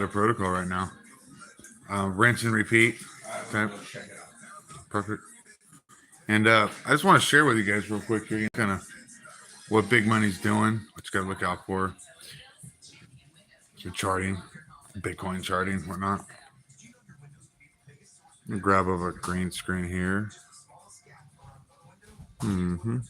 The protocol right now. Rinse and repeat. Okay. Perfect. And I just want to share with you guys real quick here, kind of what big money's doing, what you got to look out for. So charting, Bitcoin charting, whatnot. Grab over a green screen here. Mm-hmm.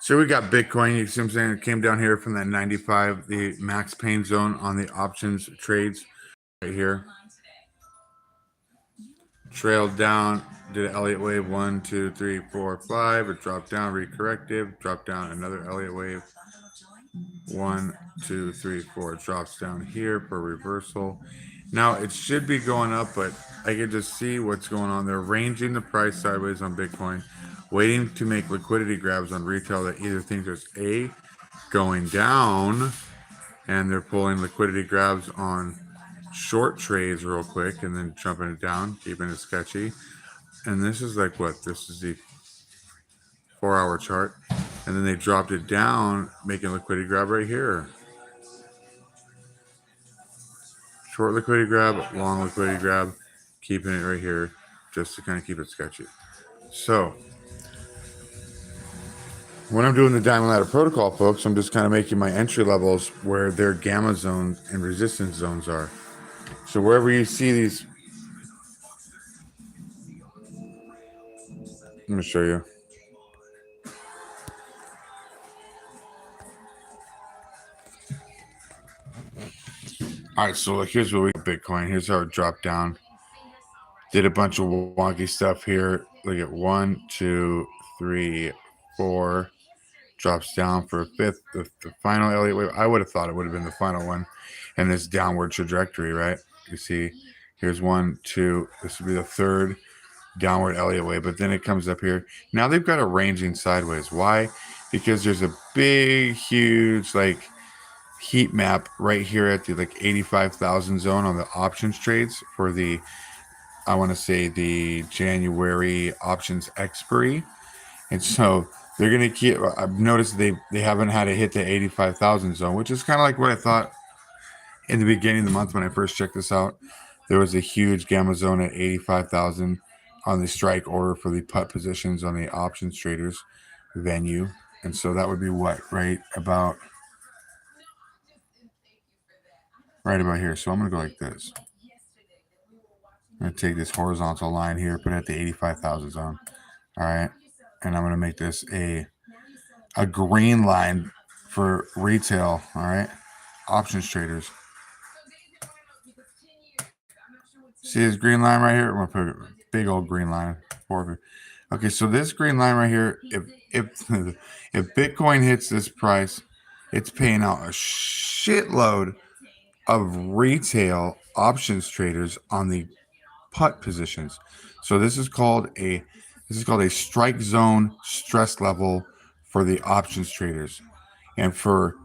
So we got Bitcoin. You see what I'm saying? It came down here from that 95, the max pain zone on the options trades right here. Trailed down, did an Elliott wave 1, 2, 3, 4, 5. It dropped down, recorrective, dropped down another Elliott wave 1, 2, 3, 4. It drops down here for reversal. Now it should be going up, but I can just see what's going on. They're ranging the price sideways on Bitcoin, waiting to make liquidity grabs on retail that either think there's A, going down, and they're pulling liquidity grabs on short trades real quick and then jumping it down, keeping it sketchy. And this is like what? This is the 4-hour chart. And then they dropped it down, making liquidity grab right here. Short liquidity grab, long liquidity grab, keeping it right here just to kind of keep it sketchy. So when I'm doing the Diamond Ladder Protocol, folks, I'm just kind of making my entry levels where their gamma zones and resistance zones are. So wherever you see these, let me show you. All right, so like here's what we got Bitcoin. Here's how it dropped down. Did a bunch of wonky stuff here. Look at 1, 2, 3, 4. Drops down for a fifth. The final Elliott wave. I would have thought it would have been the final one, and this downward trajectory, right? You see, here's 1, 2. This would be the third downward Elliott wave, but then it comes up here. Now they've got a ranging sideways. Why? Because there's a big, huge like heat map right here at the like 85,000 zone on the options trades for the, I want to say the January options expiry. And so they're going to keep, I've noticed they haven't had to hit the 85,000 zone, which is kind of like what I thought in the beginning of the month when I first checked this out. There was a huge gamma zone at 85,000 on the strike order for the put positions on the options traders venue. And so that would be what, right about here. So I'm going to go like this. I'm going to take this horizontal line here, put it at the 85,000 zone. All right. And I'm going to make this a green line for retail. All right. Options traders. See this green line right here? I'm going to put a big old green line. Okay. So this green line right here, if Bitcoin hits this price, it's paying out a shitload of retail options traders on the put positions. So this is called a strike zone stress level for the options traders. And for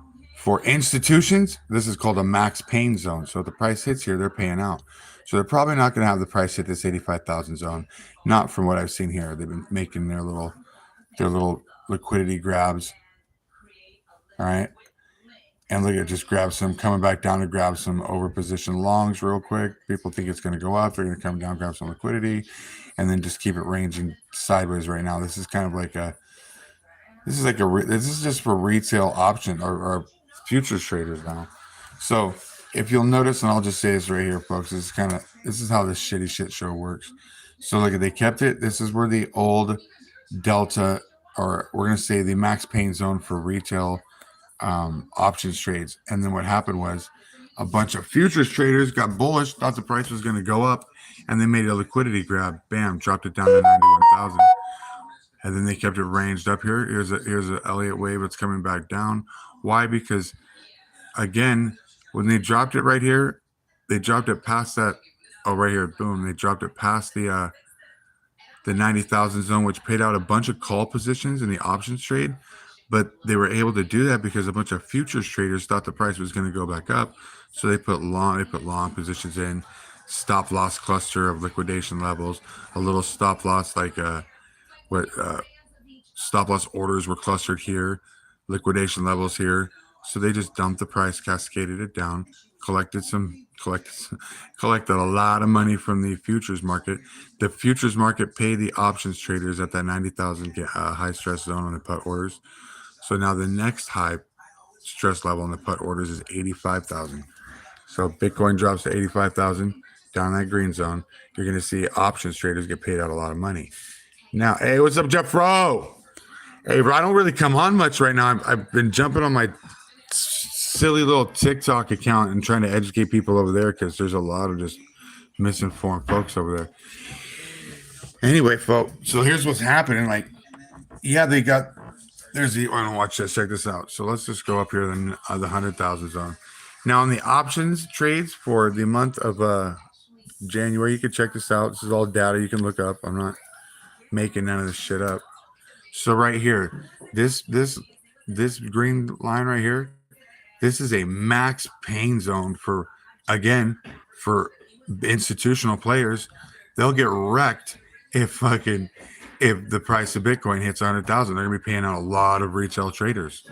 institutions, this is called a max pain zone. So if the price hits here, they're paying out. So they're probably not going to have the price hit this 85,000 zone. Not from what I've seen here. They've been making their little liquidity grabs. All right. And look at just grab some, coming back down to grab some over position longs real quick. People think it's going to go up. They're going to come down, grab some liquidity, and then just keep it ranging sideways right now. This is kind of like this is just for retail option or futures traders now. So if you'll notice, and I'll just say this right here, folks, this is how this shitty shit show works. So look, they kept it. This is where the old delta, or we're going to say the max pain zone for retail options trades. And then what happened was a bunch of futures traders got bullish, thought the price was going to go up, and they made a liquidity grab. Bam, dropped it down to 91,000. And then they kept it ranged up here. Here's a Elliott wave that's coming back down. Why? Because again, when they dropped it right here, they dropped it past that. Oh, right here, boom! They dropped it past the 90,000 zone, which paid out a bunch of call positions in the options trade. But they were able to do that because a bunch of futures traders thought the price was going to go back up, so they put long positions in, stop loss cluster of liquidation levels, a little stop loss like stop loss orders were clustered here, liquidation levels here. So they just dumped the price, cascaded it down, collected a lot of money from the futures market. The futures market paid the options traders at that 90,000 high stress zone on the put orders. So now the next high stress level on the put orders is 85,000. So Bitcoin drops to 85,000 down that green zone. You're going to see options traders get paid out a lot of money. Now, hey, what's up, Jeff Rowe? Hey, bro, I don't really come on much right now. I've been jumping on my silly little TikTok account and trying to educate people over there because there's a lot of just misinformed folks over there. Anyway, folks, so here's what's happening. Like, yeah, there's the, oh, watch this, check this out. So let's just go up here then the 100,000 zone. Now on the options trades for the month of January, you can check this out. This is all data you can look up. I'm not making none of this shit up. So right here, this green line right here, this is a max pain zone for institutional players. They'll get wrecked if the price of Bitcoin hits 100,000. They're gonna be paying out a lot of retail traders,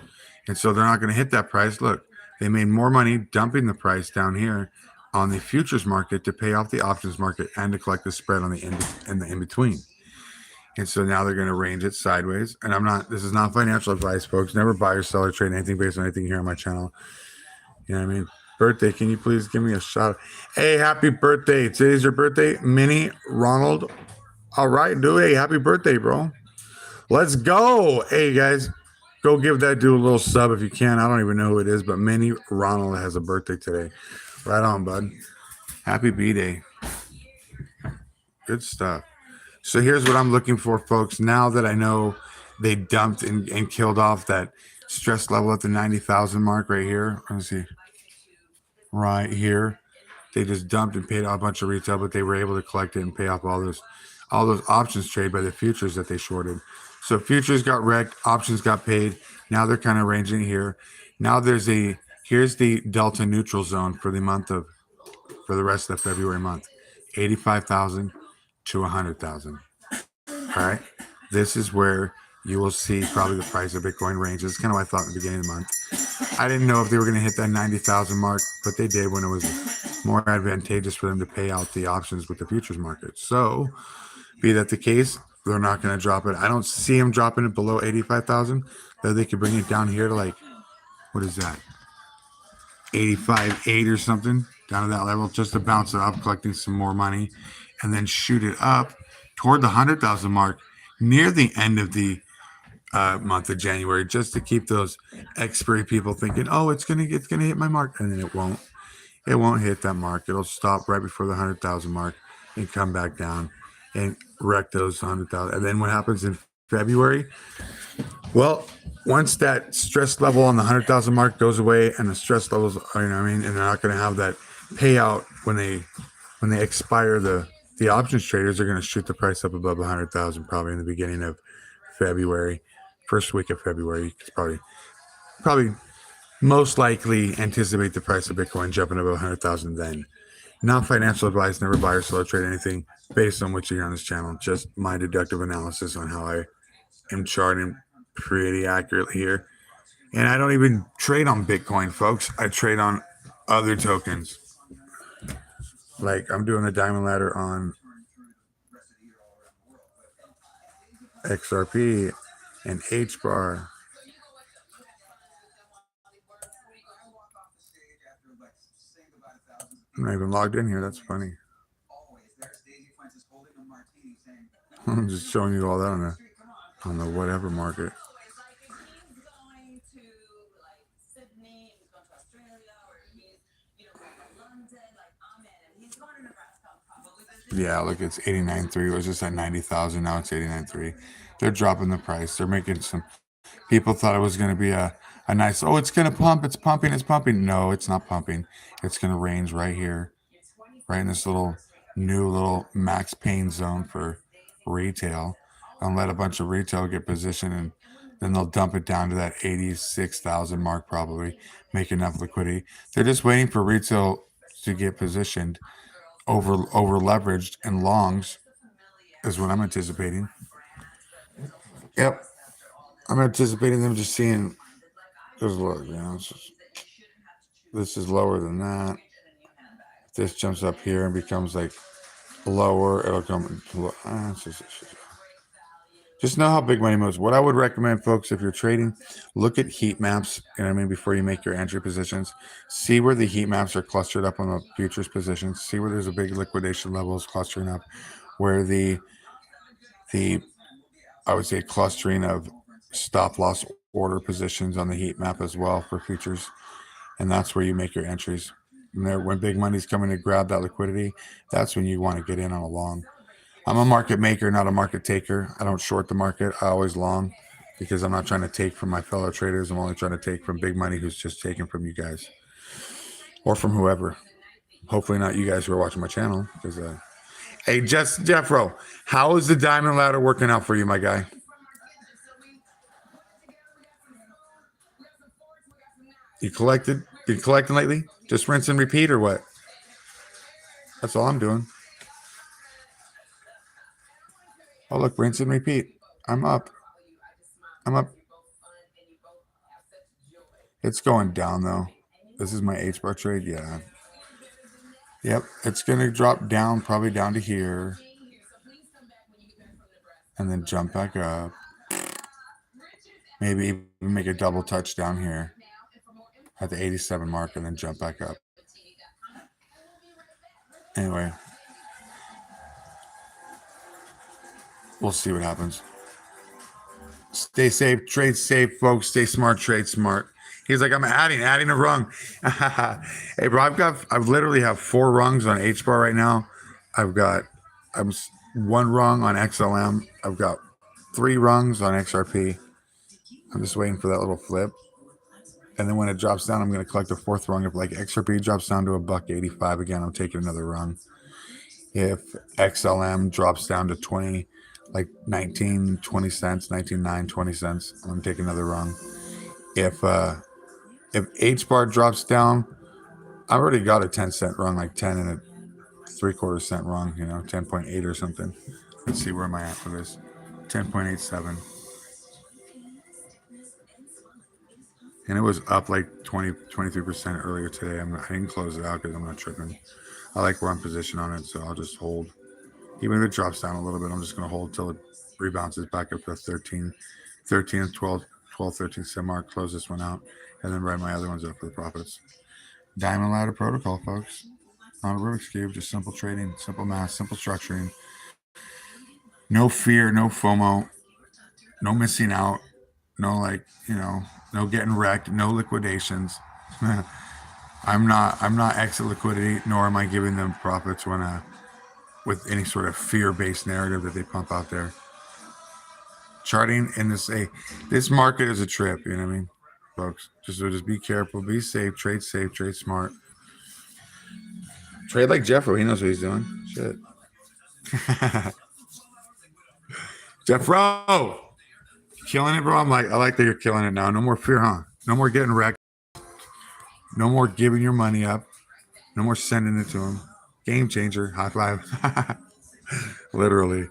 and so they're not gonna hit that price. Look, they made more money dumping the price down here on the futures market to pay off the options market and to collect the spread on the in between. And so now they're going to range it sideways. And this is not financial advice, folks. Never buy or sell or trade anything based on anything here on my channel. You know what I mean? Birthday, can you please give me a shout? Hey, happy birthday. Today's your birthday, Minnie Ronald. All right, dude. Hey, happy birthday, bro. Let's go. Hey, guys, go give that dude a little sub if you can. I don't even know who it is, but Minnie Ronald has a birthday today. Right on, bud. Happy B-Day. Good stuff. So here's what I'm looking for, folks. Now that I know they dumped and killed off that stress level at the 90,000 mark right here. Let me see. Right here. They just dumped and paid off a bunch of retail, but they were able to collect it and pay off all those options trade by the futures that they shorted. So futures got wrecked, options got paid. Now they're kind of ranging here. Now here's the delta neutral zone for the rest of the February month. 85,000 to 100,000. All right. This is where you will see probably the price of Bitcoin ranges. It's kind of what I thought in the beginning of the month. I didn't know if they were going to hit that 90,000 mark, but they did when it was more advantageous for them to pay out the options with the futures market. So be that the case, they're not going to drop it. I don't see them dropping it below 85,000. Though they could bring it down here to like, what is that? 85.8 or something, down to that level, just to bounce it up, collecting some more money, and then shoot it up toward the 100,000 mark near the end of the month of January, just to keep those expiry people thinking, oh, it's gonna hit my mark, and then it won't. It won't hit that mark. It'll stop right before the 100,000 mark and come back down and wreck those 100,000. And then what happens in February? Well, once that stress level on the 100,000 mark goes away, and the stress levels, you know what I mean, and they're not going to have that payout when they expire the options traders are going to shoot the price up above 100,000 probably in the beginning of February, first week of February. It's probably most likely anticipate the price of Bitcoin jumping above 100,000 then. Not financial advice, never buy or sell or trade anything based on what you hear on this channel. Just my deductive analysis on how I am charting pretty accurately here. And I don't even trade on Bitcoin, folks. I trade on other tokens. Like I'm doing the diamond ladder on XRP and HBAR. I'm not even logged in here. That's funny. I'm just showing you all that on the whatever market. Yeah, look, it's 89.3. It was just at 90,000. Now it's 89.3. They're dropping the price. They're making some. People thought it was going to be a nice. Oh, it's going to pump. It's pumping. It's pumping. No, it's not pumping. It's going to range right here, right in this new little max pain zone for retail, and let a bunch of retail get positioned, and then they'll dump it down to that 86,000 mark, probably make enough liquidity. They're just waiting for retail to get positioned. Over leveraged and longs is what I'm anticipating. Yep. I'm anticipating them just seeing. There's look, you know, this is lower than that. If this jumps up here and becomes like lower, it'll come. Just know how big money moves. What I would recommend, folks, if you're trading, look at heat maps. You know what I mean? Before you make your entry positions, see where the heat maps are clustered up on the futures positions. See where there's a big liquidation levels clustering up, where the I would say clustering of stop loss order positions on the heat map as well for futures, and that's where you make your entries. And there, when big money's coming to grab that liquidity, that's when you want to get in on a long. I'm a market maker, not a market taker. I don't short the market. I always long because I'm not trying to take from my fellow traders. I'm only trying to take from big money who's just taking from you guys or from whoever. Hopefully not you guys who are watching my channel. Because, hey, Jeffro, how is the diamond ladder working out for you, my guy? You collecting lately? Just rinse and repeat or what? That's all I'm doing. Oh, look, rinse and repeat. I'm up. It's going down, though. This is my H-bar trade. Yeah. Yep. It's going to drop down, probably down to here. And then jump back up. Maybe even make a double touchdown here at the 87 mark and then jump back up. Anyway. We'll see what happens. Stay safe, trade safe, folks. Stay smart, trade smart. He's like, I'm adding a rung. Hey, bro, I literally have 4 rungs on H bar right now. I'm 1 rung on XLM. I've got 3 rungs on XRP. I'm just waiting for that little flip. And then when it drops down, I'm going to collect a 4th rung. If like XRP drops down to $1.85 again, I'm taking another rung. If XLM drops down to 20 cents, 19.9, 20 cents, I'm gonna take another rung. If H bar drops down, I already got a 10-cent rung, like 10 and a 3/4 cent rung, 10.8 or something. Let's see, where am I at for this? 10.87. And it was up like 23% earlier today. I didn't close it out because I'm not tripping. I like where I'm positioned on it, so I'll just hold. Even if it drops down a little bit, I'm just going to hold till it rebounces back up to 13, 12, 13 cent mark. Close this one out, and then write my other ones up for the profits. Diamond ladder protocol, folks. Not a Rubik's Cube, just simple trading, simple math, simple structuring. No fear, no FOMO, no missing out, no no getting wrecked, no liquidations. I'm not exit liquidity, nor am I giving them profits with any sort of fear-based narrative that they pump out there. Charting in this market is a trip, you know what I mean, folks? Just be careful, be safe, trade smart. Trade like Jeffro, he knows what he's doing. Shit. Jeffro, killing it, bro. I like that you're killing it now. No more fear, huh? No more getting wrecked. No more giving your money up. No more sending it to him. Game changer. High five. Literally.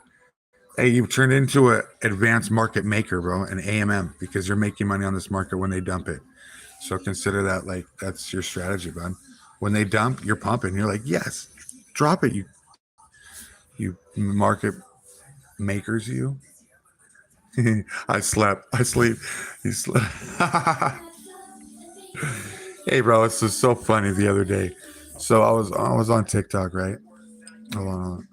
Hey, you've turned into an advanced market maker, bro, an AMM, because you're making money on this market when they dump it. So consider that like that's your strategy, bud. When they dump, you're pumping. You're like, yes, drop it, you market makers, you. I sleep. You slept. Hey, bro, it's just so funny the other day. So I was on TikTok, right? Hold on.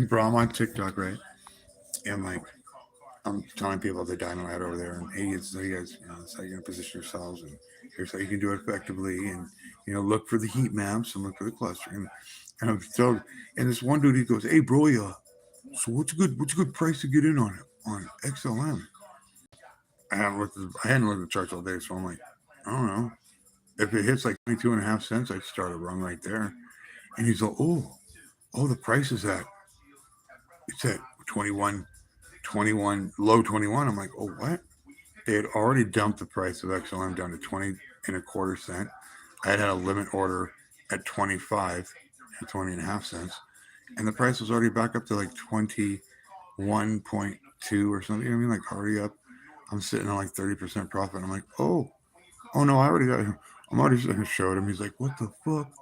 Bro, I'm on TikTok, right? And like, I'm telling people the diamond ladder over there, and hey, you guys, that's how you're gonna position yourselves, and here's how you can do it effectively, and look for the heat maps and look for the clustering. And I'm so, and this one dude, he goes, "Hey, bro, so what's a good price to get in on XLM?" I hadn't looked at the charts all day, so I'm like, I don't know. If it hits like 22.5 cents, I'd start a run right there. And he's like, oh, the price is it's at 21, low 21. I'm like, oh, what? They had already dumped the price of XLM down to 20.25 cents. I had a limit order at 25 and 20.5 cents. And the price was already back up to like 21 1.2 or something. You know what I mean? Like already up. I'm sitting on like 30% profit. I'm like, oh no, I already got him. I'm already showed him. He's like, what the fuck?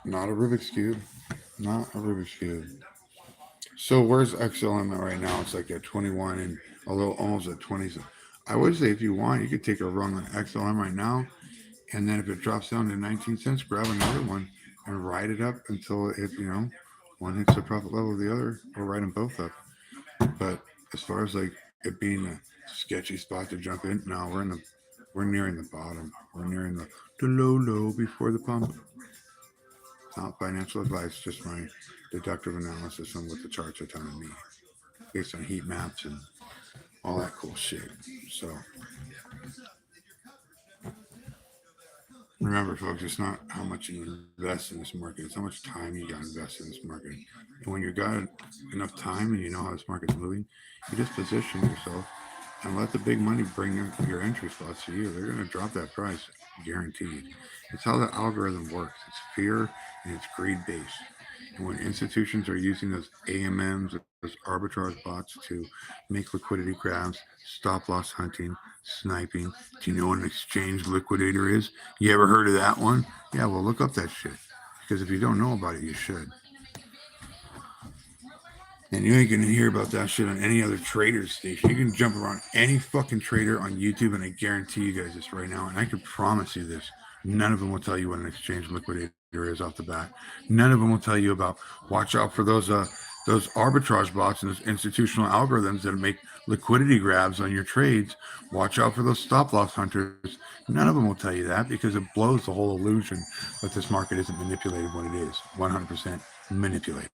Not a Rubik's Cube. Not a Rubik's Cube. So where's XLM at right now? It's like at 21 and a little almost at 20. So I would say if you want, you could take a run on XLM right now. And then if it drops down to 19 cents, grab another one and ride it up until it, one hits the profit level of the other, or ride them both up. But as far as like it being a sketchy spot to jump in, no, we're nearing the bottom. We're nearing the low before the pump. Not financial advice, just my deductive analysis on what the charts are telling me, based on heat maps and all that cool shit. So remember, folks, it's not how much you invest in this market; it's how much time you got to invest in this market. And when you got enough time and you know how this market's moving, you just position yourself and let the big money bring your entry spots to you. They're going to drop that price, guaranteed. It's how the algorithm works. It's fear and it's greed based. And when institutions are using those AMMs, those arbitrage bots to make liquidity grabs, stop loss hunting, sniping, do you know what an exchange liquidator is? You ever heard of that one? Yeah, well, look up that shit. Because if you don't know about it, you should. And you ain't gonna hear about that shit on any other trader station. You can jump around any fucking trader on YouTube, and I guarantee you guys this right now, and I can promise you this: none of them will tell you what an exchange liquidator is off the bat. None of them will tell you about watch out for those arbitrage bots and those institutional algorithms that make liquidity grabs on your trades. Watch out for those stop loss hunters. None of them will tell you that because it blows the whole illusion that this market isn't manipulated when it is 100% manipulated.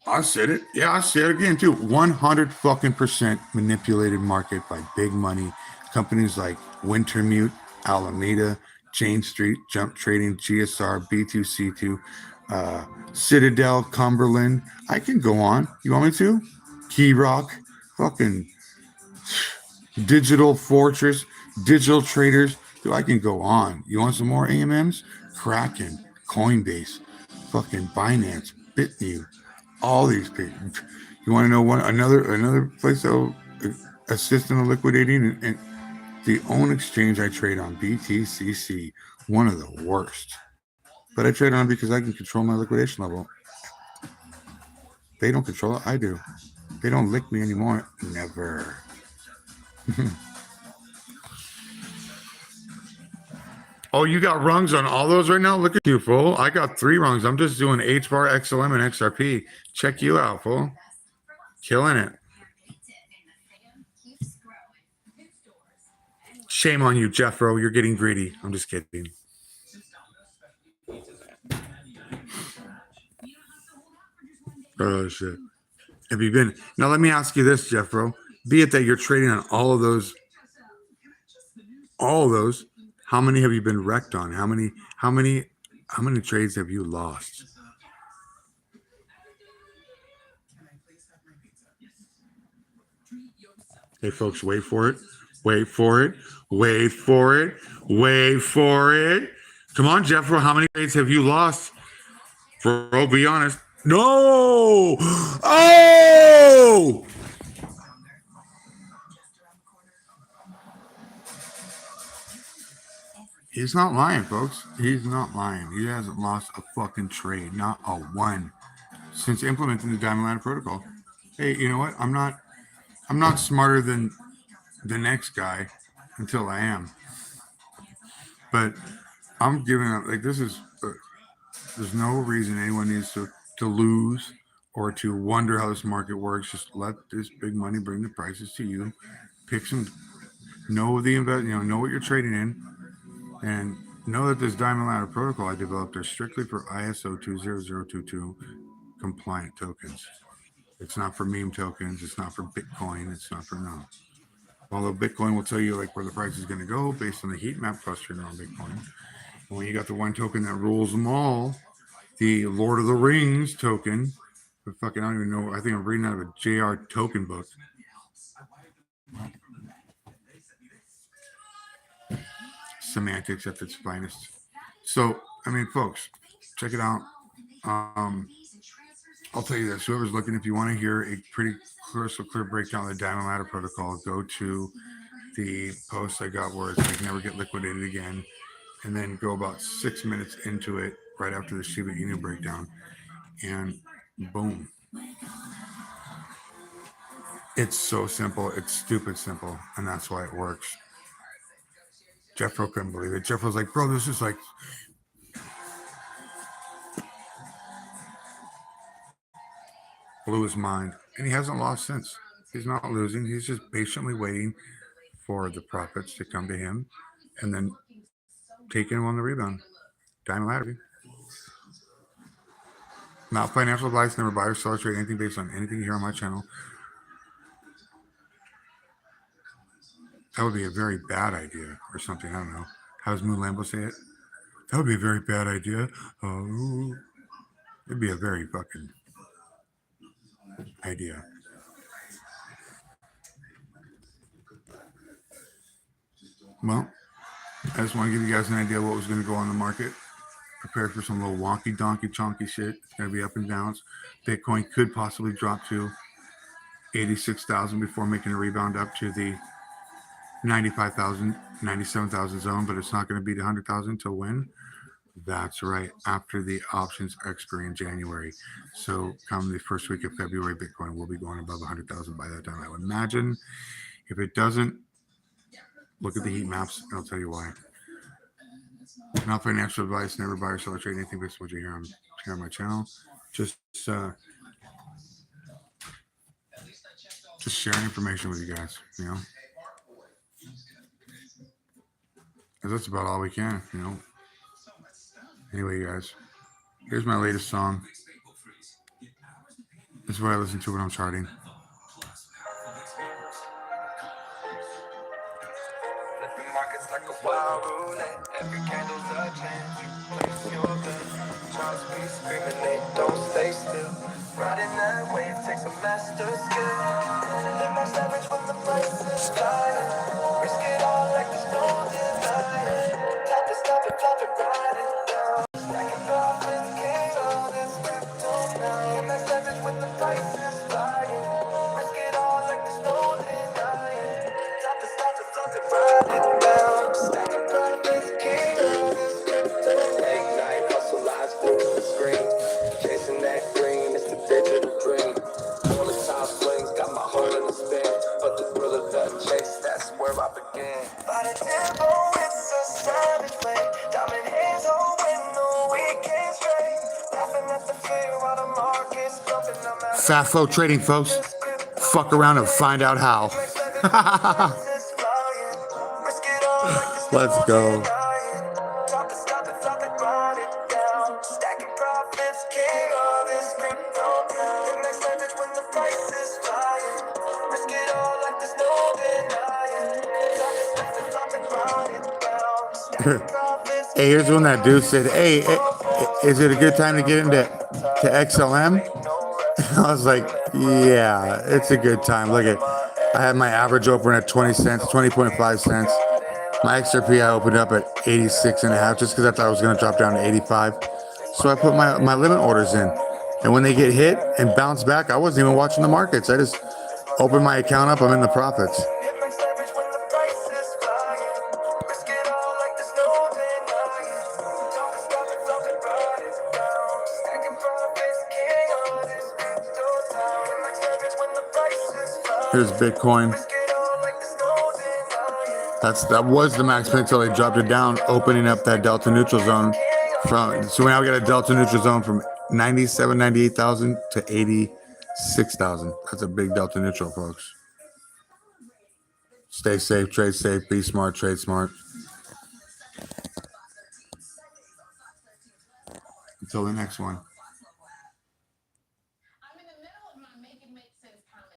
I said it. Yeah, I said it again too. 100 fucking percent manipulated market by big money companies like Wintermute, Alameda, Jane Street, Jump Trading, GSR, B2C2, Citadel, Cumberland. I can go on. You want me to? Key Rock, fucking Digital Fortress, Digital Traders. Dude, I can go on. You want some more AMMs? Kraken, Coinbase, fucking Binance, Bitnew. All these people. You want to know another place that will assist in the liquidating and the own exchange I trade on, BTCC, one of the worst. But I trade on because I can control my liquidation level. They don't control it. I do. They don't lick me anymore. Never. Oh, you got rungs on all those right now? Look at you, fool. I got 3 rungs. I'm just doing HBAR, XLM, and XRP. Check you out, fool. Killing it. Shame on you, Jeffro. You're getting greedy. I'm just kidding. Oh, shit. Have you been? Now, let me ask you this, Jeffro. Be it that you're trading on all of those, how many have you been wrecked on? How many trades have you lost? Hey, folks, wait for it. Wait for it. Wait for it. Wait for it. Come on, Jeffro. How many trades have you lost? Bro, be honest. No! Oh! He's not lying, folks. He's not lying. He hasn't lost a fucking trade, not a one, since implementing the Diamond Ladder Protocol. Hey, you know what? I'm not smarter than the next guy until I am. But I'm giving up. Like this is. There's no reason anyone needs to lose or to wonder how this market works. Just let this big money bring the prices to you. Pick some. Know the invest. Know what you're trading in, and know that this Diamond Ladder Protocol I developed are strictly for ISO 20022 compliant tokens. It's not for meme tokens. It's not for Bitcoin. It's not for no. Although Bitcoin will tell you like where the price is going to go based on the heat map clustering on Bitcoin. And when you got the one token that rules them all, the Lord of the Rings token, but fucking I don't even know. I think I'm reading out of a JR token book. semantics at its finest. So, I mean, folks, check it out. I'll tell you this: whoever's looking, if you want to hear a pretty clear breakdown of the Diamond Ladder Protocol, go to the post I got where it's like never get liquidated again, and then go about 6 minutes into it right after the Shiba Inu breakdown, and boom. It's so simple. It's stupid simple, and that's why it works. Jeffro couldn't believe it. Jeffro was like, bro, this is like... blew his mind, and he hasn't lost since. He's not losing. He's just patiently waiting for the profits to come to him, and then taking him on the rebound. Diamond Ladder. Not financial advice. Never buy or sell or trade anything based on anything here on my channel. That would be a very bad idea or something. I don't know. How does Moon Lambo say it? That would be a very bad idea. Oh, it'd be a very fucking idea. Well, I just want to give you guys an idea of what was going to go on the market. Prepare for some little wonky donkey chonky shit. It's going to be up and downs. Bitcoin could possibly drop to 86,000 before making a rebound up to the 95,000, 97,000 zone, but it's not going to beat 100,000 till when? That's right, after the options expiry in January. So come the first week of February, Bitcoin will be going above 100,000 by that time, I would imagine. If it doesn't, look at the heat maps, and I'll tell you why. Not financial advice. Never buy or sell or trade anything based on what you hear on my channel. Just sharing information with you guys, you know. Because that's about all we can, you know. Anyway, guys, here's my latest song. This is what I listen to when I'm charting. Like a wild roulette, every candle's a chance. You place your bet. Charles be screaming, they don't stay still. Riding that wave takes a master skill. Live my savage when the price is flying. Risk it all like there's no denying. Top it, stop it, flop it, ride it down. Stacking profits, king of this crypto now. Live my savage when the price is flying. Risk it all like there's no denying. Top it, stop it, flop it, ride it down. Stacking profits, king of this crypto. Ignite, hustle, lies through the screen. Chasing that green, it's the digital dream. Volatile swings, got my heart in the spin. But the thrill of the chase, that's where I begin. By the tempo, it's a savage flame. Diamond hands on when the weekend straight. Laughing at the fear while the market's jumping. Fast flow trading, folks. Fuck around and find out how. Let's go. Hey, here's one that dude said, hey, is it a good time to get into XLM? I was like, yeah, it's a good time. Look at, I had my average open at 20 cents, 20.5 cents. My XRP I opened up at 86.5 just because I thought it was going to drop down to 85. So I put my limit orders in. And when they get hit and bounce back, I wasn't even watching the markets. I just opened my account up. I'm in the profits. Here's Bitcoin. That was the max pin until they dropped it down, opening up that delta neutral zone so now we got a delta neutral zone from 98,000 to 86,000. That's a big delta neutral, folks. Stay safe, trade safe, be smart, trade smart. Until the next one.